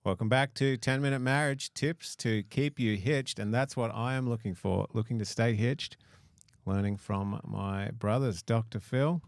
Welcome back to 10-Minute Marriage Tips to keep you hitched, and that's what I am looking for, looking to stay hitched, learning from my brothers, Dr. Phil.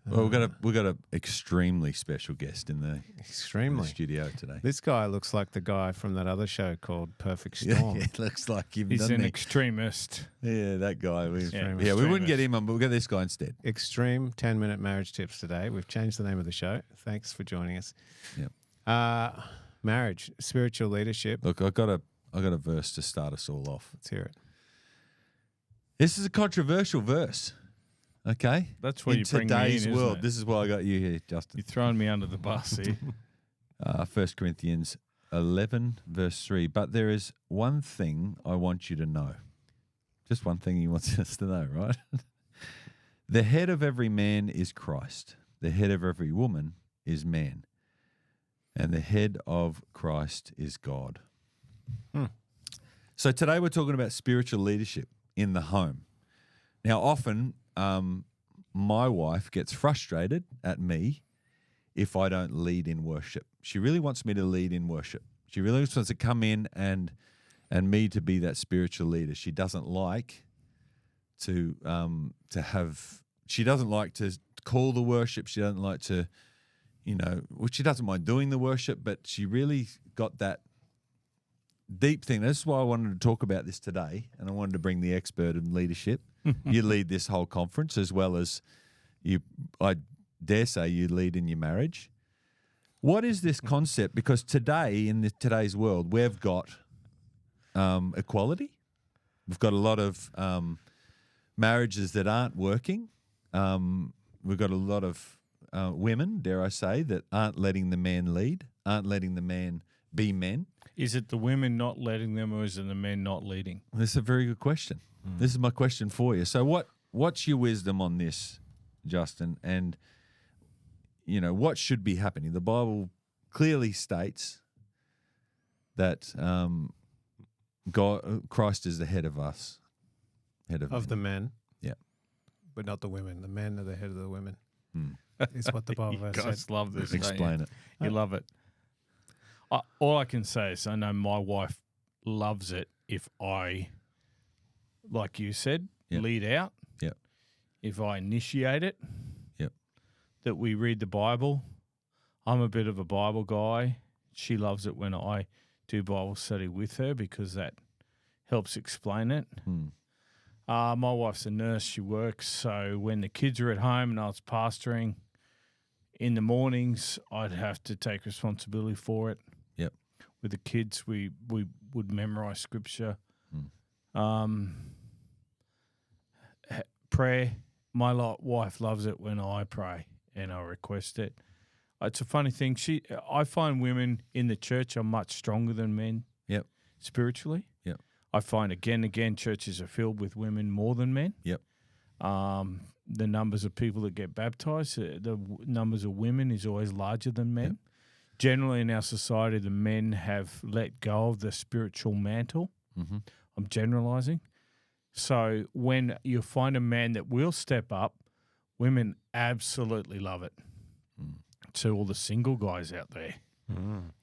Well, we've got an extremely special guest in the studio today. This guy looks like the guy from that other show called Perfect Storm. Yeah, it looks like him. He's an he? extremist. Yeah, that guy. We Extremist. wouldn't get him on, but we'll get this guy instead. Extreme 10-Minute Marriage Tips today. We've changed the name of the show. Thanks for joining us. Yep. Marriage, spiritual leadership. Look, I got a verse to start us all off. Let's hear it. This is a controversial verse. Okay, That's why in you bring today's me in, world. isn't it? This is why I got you here, Justin. You're throwing me under the bus here. 1 Corinthians 11, verse 3. But there is one thing I want you to know. Just one thing he wants us to know, right? The head of every man is Christ. The head of every woman is man. And the head of Christ is God. So today we're talking about spiritual leadership in the home. Now, often my wife gets frustrated at me if I don't lead in worship. She really wants me to lead in worship. She really wants to come in and me to be that spiritual leader. She doesn't like to have. She doesn't like to call the worship. She doesn't like to, she doesn't mind doing the worship, but she really got that deep thing. That's why I wanted to talk about this today, and I wanted to bring the expert in leadership. You lead this whole conference as well as I dare say you lead in your marriage. What is this concept? Because today, in today's world, we've got equality. We've got a lot of marriages that aren't working. We've got a lot of women, dare I say, that aren't letting the man lead, aren't letting the man be men. Is it the women not letting them, or is it the men not leading? That's a very good question. This is my question for you. So what's your wisdom on this, Justin? And, what should be happening? The Bible clearly states that Christ is the head of us. Head of The men. Yeah. But not the women. The men are the head of the women. Is what the Bible You verse guys said. love this. Explain it. You love it. All I can say is I know my wife loves it if I, like you said, Yep. lead out. Yep. If I initiate it. Yep. That we read the Bible. I'm a bit of a Bible guy. She loves it when I do Bible study with her because that helps explain it. My wife's a nurse. She works. So when the kids are at home and I was pastoring in the mornings, I'd have to take responsibility for it. Yep. With the kids, we would memorize scripture. Prayer. My wife loves it when I pray and I request it. It's a funny thing. I find women in the church are much stronger than men. Yep. Spiritually. Yep. I find again churches are filled with women more than men. Yep. The numbers of people that get baptized, the numbers of women is always larger than men. Yep. Generally in our society, the men have let go of the spiritual mantle. I'm generalizing. So when you find a man that will step up, women absolutely love it. To all the single guys out there.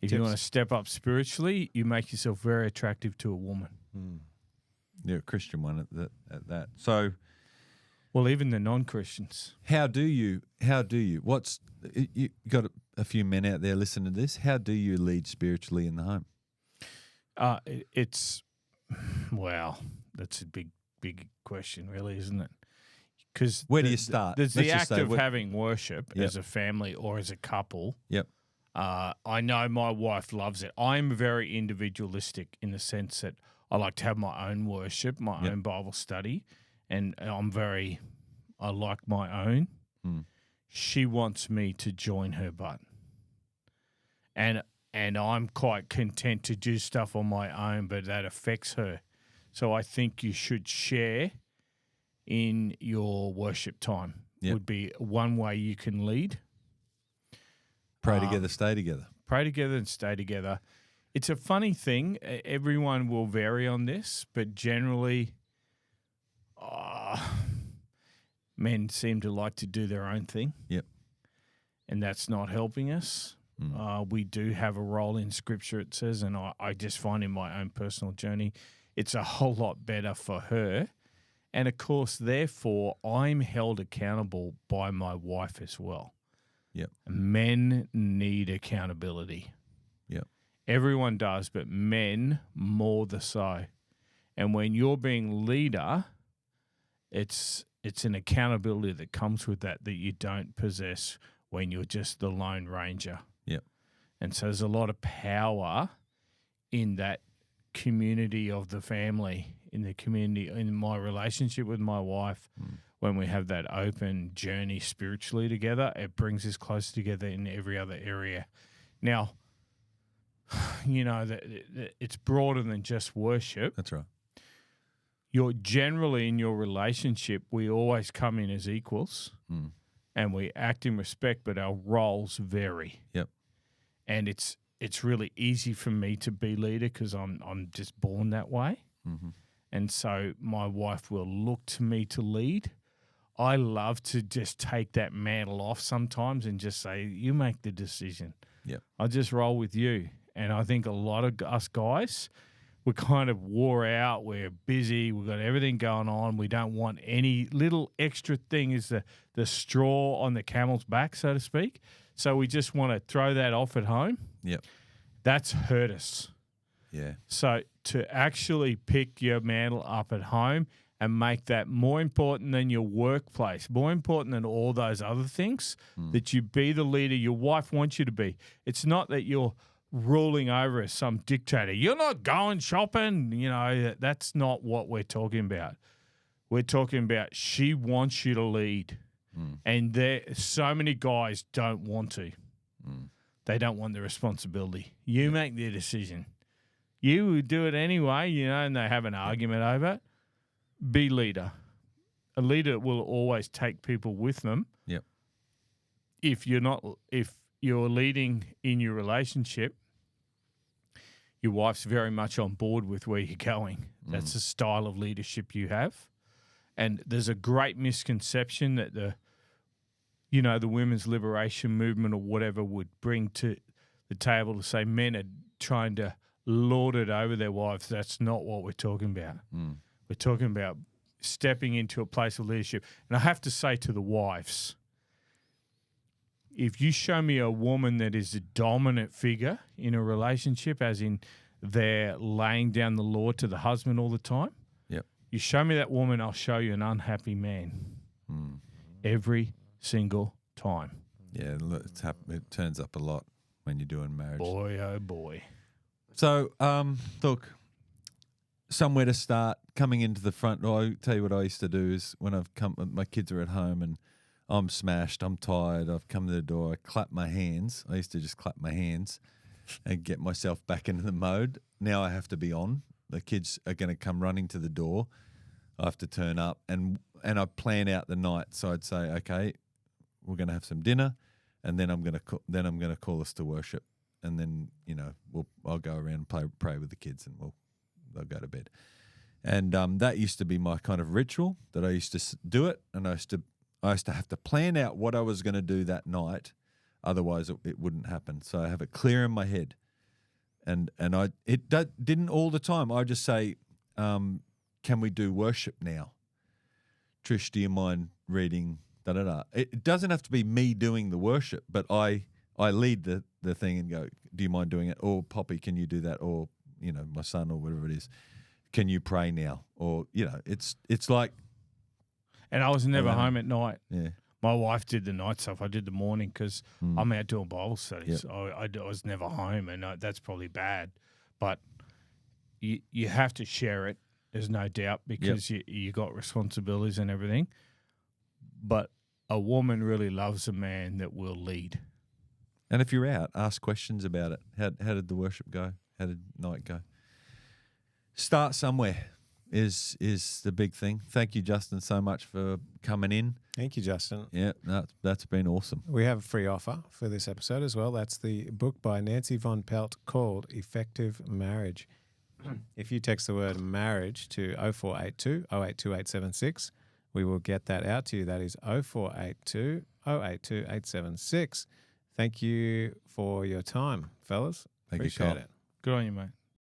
If you want to step up spiritually, you make yourself very attractive to a woman. You're a Christian one at that. So, well, even the non-Christians. How do you? You got a few men out there listening to this. How do you lead spiritually in the home? That's a big question, really, isn't it? Because where do you start? There's the act of having worship as a family or as a couple. Yep. I know my wife loves it. I'm very individualistic in the sense that I like to have my own worship, my own Bible study, and I like my own. She wants me to join her butt. And I'm quite content to do stuff on my own, but that affects her. So I think you should share in your worship time. Would be one way you can lead. Pray together, stay together. Pray together and stay together. It's a funny thing. Everyone will vary on this, but generally men seem to like to do their own thing. Yep. And that's not helping us. We do have a role in Scripture, it says, and I just find in my own personal journey, it's a whole lot better for her. And, of course, therefore, I'm held accountable by my wife as well. Yep. Men need accountability. Yep. Everyone does, but men more the so. And when you're being leader, it's an accountability that comes with that you don't possess when you're just the lone ranger. Yep. And so there's a lot of power in that community of the family, in the community, in my relationship with my wife. When we have that open journey spiritually together, it brings us closer together in every other area. Now, you know, it's broader than just worship. That's right. You're generally in your relationship, we always come in as equals and we act in respect, but our roles vary. Yep. And it's really easy for me to be leader because I'm just born that way. Mm-hmm. And so my wife will look to me to lead. I love to just take that mantle off sometimes and just say, you make the decision. Yep. I'll just roll with you. And I think a lot of us guys, we're kind of wore out. We're busy. We've got everything going on. We don't want any little extra thing is the straw on the camel's back, so to speak. So we just want to throw that off at home. Yep. That's hurt us. Yeah. So to actually pick your mantle up at home and make that more important than your workplace, more important than all those other things, that you be the leader your wife wants you to be. It's not that you're ruling over as some dictator. You're not going shopping. You know, that's not what we're talking about. We're talking about she wants you to lead. And so many guys don't want to. They don't want the responsibility. You make the decision. You would do it anyway, you know, and they have an argument over it. Be leader. A leader will always take people with them. Yep. If you're leading in your relationship, your wife's very much on board with where you're going. That's the style of leadership you have. And there's a great misconception that the women's liberation movement or whatever would bring to the table to say men are trying to lord it over their wives. That's not what we're talking about. We're talking about stepping into a place of leadership. And I have to say to the wives, if you show me a woman that is a dominant figure in a relationship, as in they're laying down the law to the husband all the time, you show me that woman, I'll show you an unhappy man. Every single time. Yeah, it turns up a lot when you're doing marriage. Boy, oh boy. So, look, somewhere to start, coming into the front door. I'll tell you what I used to do is when my kids are at home and I'm smashed, I'm tired, I've come to the door, I clap my hands. I used to just clap my hands and get myself back into the mode. Now I have to be on. The kids are going to come running to the door. I have to turn up and I plan out the night. So I'd say, okay, we're going to have some dinner, and then I'm going to call us to worship, and then I'll go around and pray with the kids, and they'll go to bed. And that used to be my kind of ritual that I used to do it, and I used to have to plan out what I was going to do that night, otherwise it wouldn't happen. So I have it clear in my head, and didn't all the time. I just say, can we do worship now? Trish, do you mind reading? It doesn't have to be me doing the worship, but I lead the thing and go, do you mind doing it? Or Poppy, can you do that? Or, my son or whatever it is, can you pray now? Or, it's like. And I was never home at night. Yeah. My wife did the night stuff. I did the morning because I'm out doing Bible studies. Yep. I was never home, and that's probably bad. But you have to share it, there's no doubt, because you got responsibilities and everything. But a woman really loves a man that will lead. And if you're out, ask questions about it. How did the worship go? How did night go? Start somewhere is the big thing. Thank you, Justin, so much for coming in. Thank you, Justin. Yeah, that's been awesome. We have a free offer for this episode as well. That's the book by Nancy Von Pelt called Effective Marriage. If you text the word marriage to 0482 082 876, we will get that out to you. That is 0482 082 876. Thank you for your time, fellas. Thank you, Appreciate Carl. it. Good on you, mate.